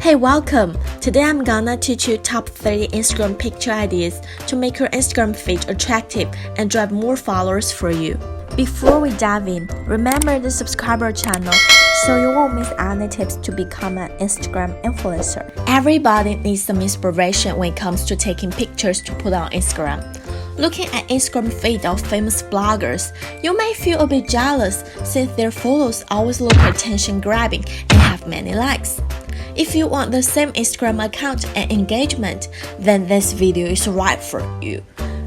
Hey, welcome! Today I'm gonna teach you top 30 Instagram picture ideas to make your Instagram feed attractive and drive more followers for you. Before we dive in, remember to subscribe our channel so you won't miss any tips to become an Instagram influencer. Everybody needs some inspiration when it comes to taking pictures to put on Instagram. Looking at Instagram feed of famous bloggers, you may feel a bit jealous since their photos always look attention-grabbing and have many likes. If you want the same Instagram account and engagement, then this video is right for you.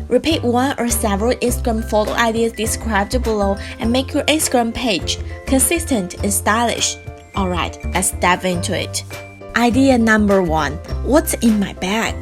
Repeat one or several Instagram photo ideas described below and make your Instagram page consistent and stylish. Alright, let's dive into it. Idea number 1. What's in my bag?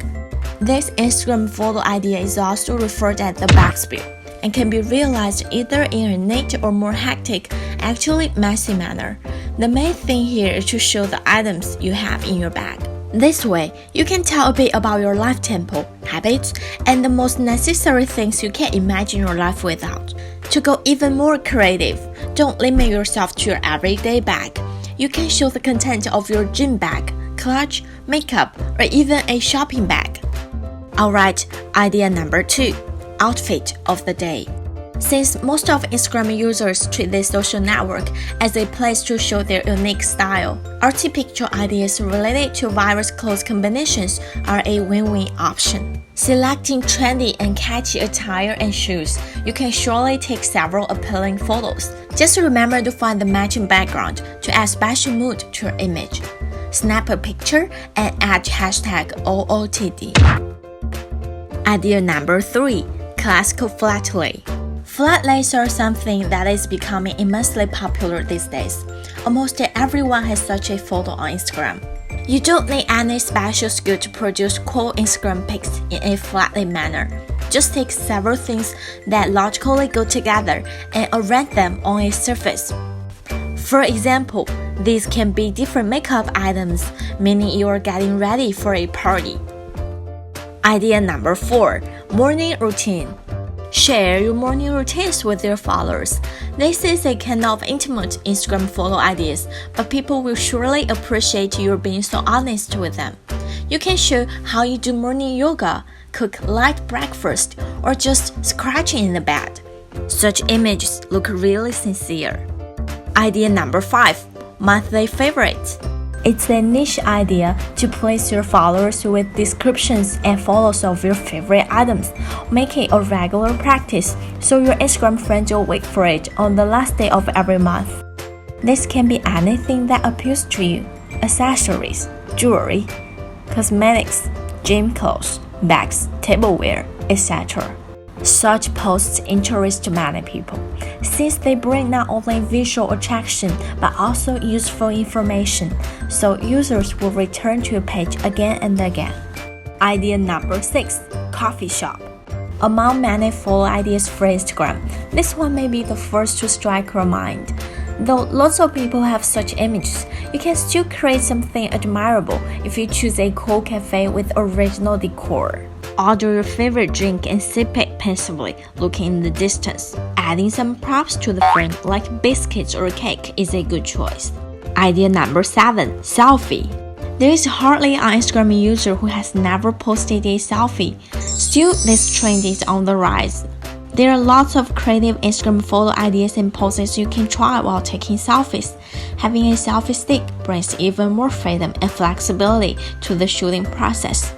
This Instagram photo idea is also referred as the bag spill and can be realized either in a neat or more hectic, actually messy manner. The main thing here is to show the items you have in your bag. This way, you can tell a bit about your life tempo, habits, and the most necessary things you can imagine your life without. To go even more creative, don't limit yourself to your everyday bag. You can show the content of your gym bag, clutch, makeup, or even a shopping bag. Alright, idea number 2. Outfit of the day. Since most of Instagram users treat this social network as a place to show their unique style, arty picture ideas related to various clothes combinations are a win-win option. Selecting trendy and catchy attire and shoes, you can surely take several appealing photos. Just remember to find the matching background to add special mood to your image. Snap a picture and add hashtag OOTD. Idea number 3. Classical flat lay. Flat lays are something that is becoming immensely popular these days. Almost everyone has such a photo on Instagram. You don't need any special skill to produce cool Instagram pics in a flat lay manner. Just take several things that logically go together and arrange them on a surface. For example, these can be different makeup items, meaning you are getting ready for a party. Idea number 4. Morning routine. Share your morning routines with your followers. This is a kind of intimate Instagram photo ideas, but people will surely appreciate you being so honest with them. You can show how you do morning yoga, cook light breakfast, or just scratching in the bed. Such images look really sincere. Idea number 5. Monthly favorites. It's a niche idea to please your followers with descriptions and photos of your favorite items. Make it a regular practice so your Instagram friends will wait for it on the last day of every month. This can be anything that appeals to you: accessories, jewelry, cosmetics, gym clothes, bags, tableware, etc. Such posts interest many people, since they bring not only visual attraction but also useful information, so users will return to your page again and again. Idea number 6. Coffee shop. Among many photo ideas for Instagram, this one may be the first to strike your mind. Though lots of people have such images, you can still create something admirable if you choose a cool cafe with original decor. Order your favorite drink and sip it pensively, looking in the distance. Adding some props to the frame like biscuits or cake is a good choice. Idea number 7. Selfie. There is hardly an Instagram user who has never posted a selfie. Still, this trend is on the rise. There are lots of creative Instagram photo ideas and poses you can try while taking selfies. Having a selfie stick brings even more freedom and flexibility to the shooting process.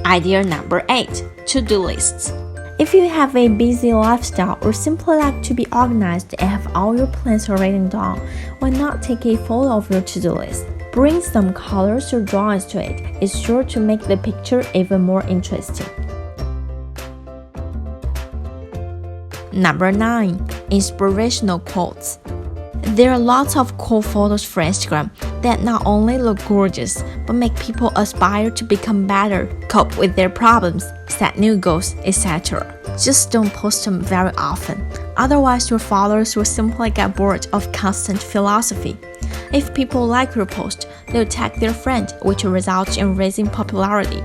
Idea number 8. To-do lists. If you have a busy lifestyle or simply like to be organized and have all your plans written down, why not take a photo of your to-do list? Bring some colors or drawings to it. It's sure to make the picture even more interesting. Number 9. Inspirational quotes. There are lots of cool photos for Instagram that not only look gorgeous, but make people aspire to become better, cope with their problems, set new goals, etc. Just don't post them very often. Otherwise, your followers will simply get bored of constant philosophy. If people like your post, they'll tag their friend, which results in raising popularity.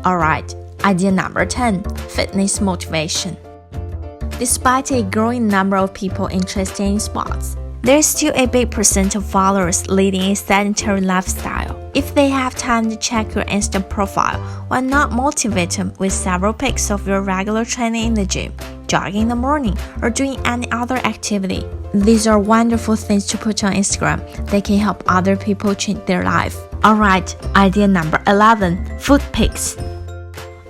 Alright, idea number 10. Fitness motivation. Despite a growing number of people interested in sports, There's still a big percent of followers leading a sedentary lifestyle. If they have time to check your Insta profile, why not motivate them with several pics of your regular training in the gym, jogging in the morning, or doing any other activity? These are wonderful things to put on Instagram. They can help other people change their life. Alright, idea number 11, food pics.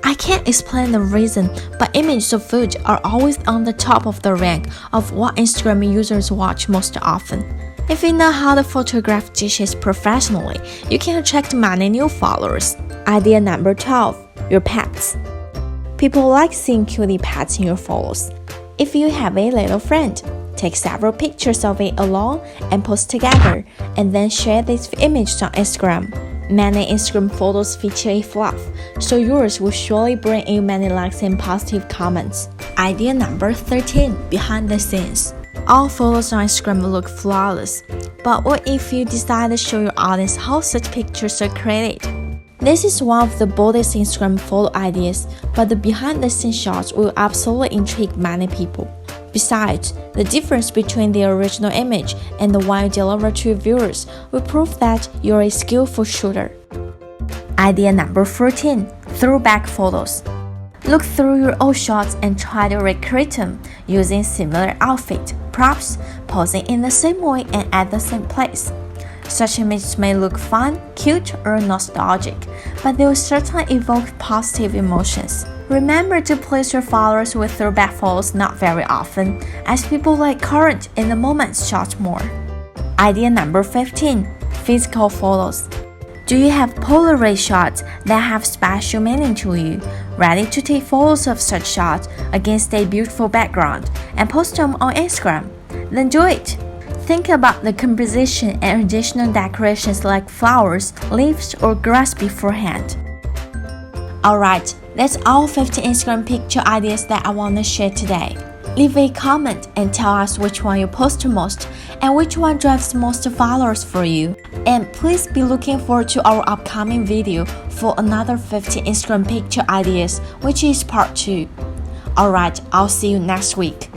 I can't explain the reason, but images of food are always on the top of the rank of what Instagram users watch most often. If you know how to photograph dishes professionally, you can attract many new followers. Idea number 12, your pets. People like seeing cutie pets in your photos. If you have a little friend, take several pictures of it alone and post together, and then share these images on Instagram. Many Instagram photos feature a fluff, so yours will surely bring you many likes and positive comments. Idea number 13, behind the scenes. All photos on Instagram look flawless, but what if you decide to show your audience how such pictures are created? This is one of the boldest Instagram photo ideas, but the behind-the-scenes shots will absolutely intrigue many people. Besides, the difference between the original image and the one you deliver to your viewers will prove that you're a skillful shooter. Idea number 14, throwback photos. Look through your old shots and try to recreate them using similar outfit, props, posing in the same way and at the same place. Such images may look fun, cute, or nostalgic, but they will certainly evoke positive emotions. Remember to please your followers with throwback photos not very often, as people like current in the moment shots more. Idea number 15, physical photos. Do you have Polaroid shots that have special meaning to you, ready to take photos of such shots against a beautiful background and post them on Instagram? Then do it! Think about the composition and additional decorations like flowers, leaves, or grass beforehand. Alright, that's all 15 Instagram picture ideas that I want to share today. Leave a comment and tell us which one you post most and which one drives most followers for you. And please be looking forward to our upcoming video for another 15 Instagram picture ideas, which is part 2. Alright, I'll see you next week.